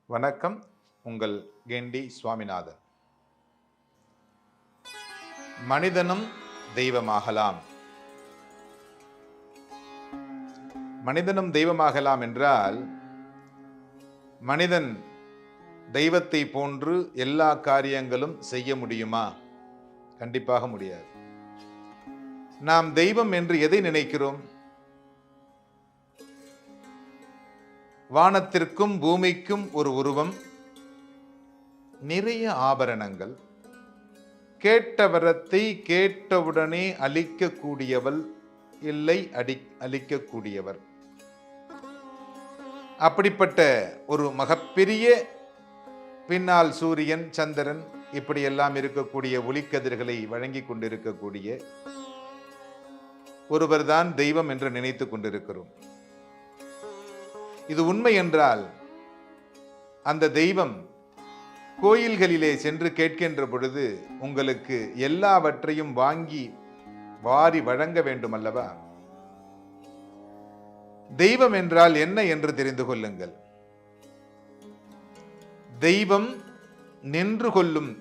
வணக்கம். உங்கள் கெண்டி சுவாமிநாதன். மனிதனும் தெய்வமாகலாம். மனிதனும் தெய்வமாகலாம் என்றால், மனிதன் தெய்வத்தை போன்று எல்லா காரியங்களும் செய்ய முடியுமா? கண்டிப்பாக முடியாது. நாம் தெய்வம் என்று எதை நினைக்கிறோம்? வானத்திற்கும் பூமிக்கும் ஒரு உருவம், நிறைய ஆபரணங்கள், கேட்ட வரத்தை கேட்டவுடனே அளிக்கக்கூடியவள் இல்லை அளிக்கக்கூடியவர். அப்படிப்பட்ட ஒரு மகப்பெரிய, பின்னால் சூரியன் சந்திரன் இப்படியெல்லாம் இருக்கக்கூடிய ஒளிக்கதிர்களை வழங்கி கொண்டிருக்கக்கூடிய ஒருவர்தான் தெய்வம் என்று நினைத்துக் கொண்டிருக்கிறோம். இது உண்மை என்றால், அந்த தெய்வம் கோயில்களிலே சென்று கேட்கின்ற பொழுது உங்களுக்கு எல்லாவற்றையும் வாங்கி வாரி வழங்க வேண்டும் அல்லவா? தெய்வம் என்றால் என்ன என்று தெரிந்து கொள்ளுங்கள். தெய்வம் நின்று கொள்ளும்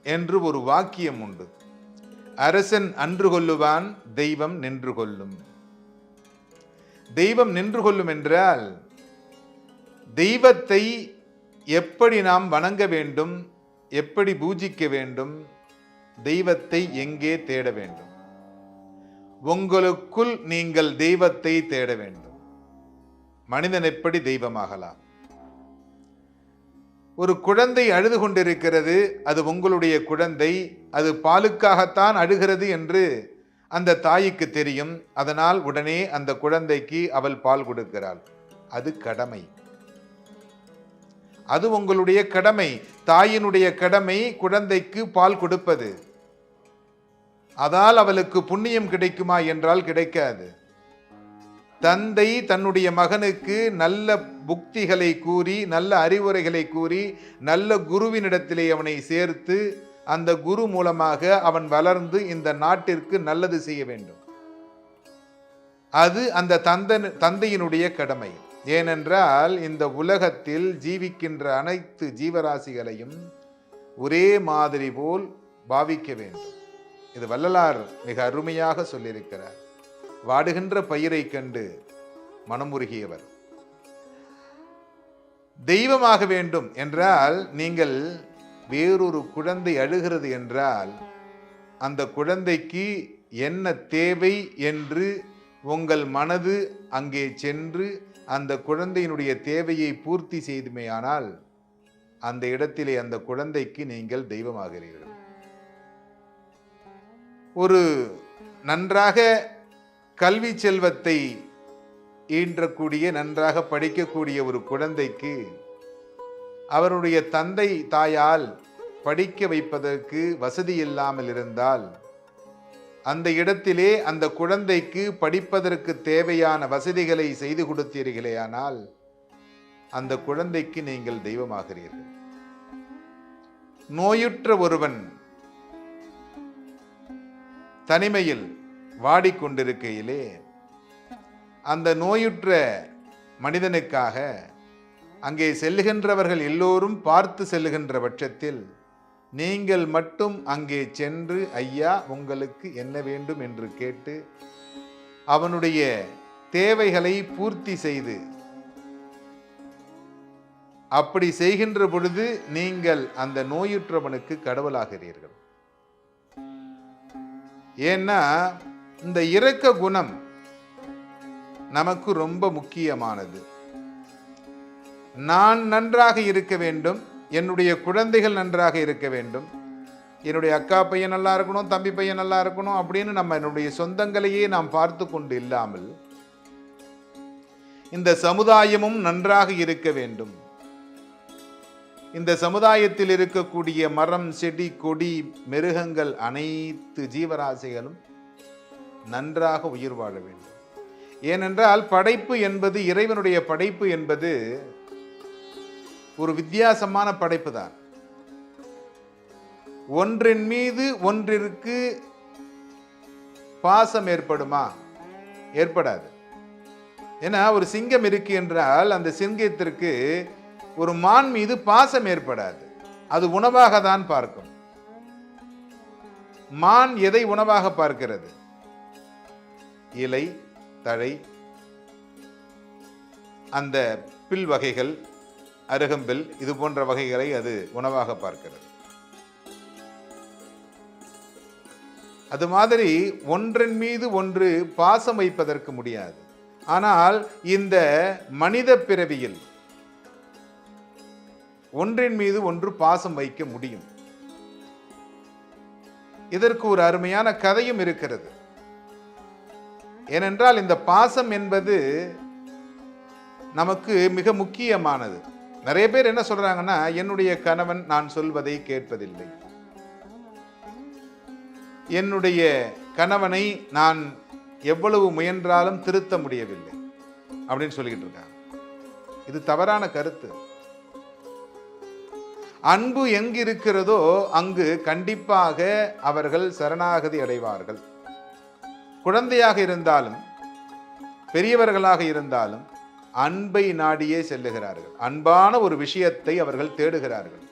என்று ஒரு வாக்கியம் உண்டு. அரசன் அன்று கொள்ளுவான், தெய்வம் நின்று கொள்ளும். தெய்வம் நின்று கொள்ளும் என்றால், தெய்வத்தை எப்படி நாம் வணங்க வேண்டும், எப்படி பூஜிக்க வேண்டும், தெய்வத்தை எங்கே தேட வேண்டும்? உங்களுக்குள் நீங்கள் தெய்வத்தை தேட வேண்டும். மனிதன் எப்படி தெய்வமாகலாம்? ஒரு குழந்தை அழுது கொண்டிருக்கிறது, அது உங்களுடைய குழந்தை, அது பாலுக்காகத்தான் அழுகிறது என்று அந்த தாய்க்கு தெரியும். அதனால் உடனே அந்த குழந்தைக்கு அவள் பால் கொடுக்கிறாள். அது கடமை. அது உங்களுடைய கடமை. தாயினுடைய கடமை குழந்தைக்கு பால் கொடுப்பது. அதால் அவளுக்கு புண்ணியம் கிடைக்குமா என்றால் கிடைக்காது. தந்தை தன்னுடைய மகனுக்கு நல்ல புக்திகளை கூறி, நல்ல அறிவுரைகளை கூறி, நல்ல குருவினிடத்திலே அவனை சேர்த்து, அந்த குரு மூலமாக அவன் வளர்ந்து இந்த நாட்டிற்கு நல்லது செய்ய வேண்டும். அது அந்த தந்தையினுடைய கடமை. ஏனென்றால் இந்த உலகத்தில் ஜீவிக்கின்ற அனைத்து ஜீவராசிகளையும் ஒரே மாதிரி போல் பாவிக்க வேண்டும். இது வள்ளலார் மிக அருமையாக சொல்லியிருக்கிறார். வாடுகின்ற பயிரை கண்டு மனமுருகியவர். தெய்வமாக வேண்டும் என்றால், நீங்கள் வேறொரு குழந்தை அழுகிறது என்றால், அந்த குழந்தைக்கு என்ன தேவை என்று உங்கள் மனது அங்கே சென்று அந்த குழந்தையினுடைய தேவையை பூர்த்தி செய்துமேயானால், அந்த இடத்திலே அந்த குழந்தைக்கு நீங்கள் தெய்வமாகிறீர்கள். ஒரு நன்றாக கல்வி செல்வத்தை ஈன்றக்கூடிய, நன்றாக படிக்கக்கூடிய ஒரு குழந்தைக்கு அவருடைய தந்தை தாயால் படிக்க வைப்பதற்கு வசதி இல்லாமல் இருந்தால், அந்த இடத்திலே அந்த குழந்தைக்கு படிப்பதற்கு தேவையான வசதிகளை செய்து கொடுத்தீர்களேயானால், அந்த குழந்தைக்கு நீங்கள் தெய்வமாகிறீர்கள். நோயுற்ற ஒருவன் தனிமையில் வாடிக்கொண்டிருக்கையிலே, அந்த நோயுற்ற மனிதனுக்காக அங்கே செல்லுகின்றவர்கள் எல்லோரும் பார்த்து செல்லுகின்ற பட்சத்தில், நீங்கள் மட்டும் அங்கே சென்று, ஐயா உங்களுக்கு என்ன வேண்டும் என்று கேட்டு அவனுடைய தேவைகளை பூர்த்தி செய்து, அப்படி செய்கின்ற பொழுது நீங்கள் அந்த நோயுற்றவனுக்கு கடவுளாகிறீர்கள். ஏன்னா, இந்த இரக்க குணம் நமக்கு ரொம்ப முக்கியமானது. நான் நன்றாக இருக்க வேண்டும், என்னுடைய குழந்தைகள் நன்றாக இருக்க வேண்டும், என்னுடைய அக்கா பையன் நல்லா இருக்கணும், தம்பி பையன் நல்லா இருக்கணும் அப்படின்னு நம்ம என்னுடைய சொந்தங்களையே நாம் பார்த்து கொண்டு இல்லாமல், இந்த சமுதாயமும் நன்றாக இருக்க வேண்டும். இந்த சமுதாயத்தில் இருக்கக்கூடிய மரம், செடி, கொடி, மிருகங்கள், அனைத்து ஜீவராசிகளும் நன்றாக உயிர் வாழ வேண்டும். ஏனென்றால் படைப்பு என்பது, இறைவனுடைய படைப்பு என்பது ஒரு வித்தியாசமான படைப்பு தான். ஒன்றின் மீது ஒன்றிற்கு பாசம் ஏற்படுமா? ஏற்படாது. ஏன்னா ஒரு சிங்கம் இருக்கு என்றால், அந்த சிங்கத்திற்கு ஒரு மான் மீது பாசம் ஏற்படாது. அது உணவாக தான் பார்க்கும். மான் எதை உணவாக பார்க்கிறது? இலை, தழை, அந்த பில் வகைகள், அருகம்பில், இது போன்ற வகைகளை அது உணவாக பார்க்கிறது. அது மாதிரி ஒன்றன் மீது ஒன்று பாசம் வைப்பதற்கு முடியாது. ஆனால் இந்த மனித பிறவியில் ஒன்றின் மீது ஒன்று பாசம் வைக்க முடியும். இதற்கு ஒரு அருமையான கதையும் இருக்கிறது. ஏனென்றால் இந்த பாசம் என்பது நமக்கு மிக முக்கியமானது. நிறைய பேர் என்ன சொல்றாங்கன்னா, என்னுடைய கணவன் நான் சொல்வதை கேட்பதில்லை, என்னுடைய கணவனை நான் எவ்வளவு முயன்றாலும் திருத்த முடியவில்லை அப்படின்னு சொல்லிக்கிட்டு இருக்காங்க. இது தவறான கருத்து. அன்பு எங்கு இருக்கிறதோ அங்கு கண்டிப்பாக அவர்கள் சரணாகதி அடைவார்கள். குழந்தையாக இருந்தாலும் பெரியவர்களாக இருந்தாலும் அன்பை நாடியே செல்லுகிறார்கள். அன்பான ஒரு விஷயத்தை அவர்கள் தேடுகிறார்கள்.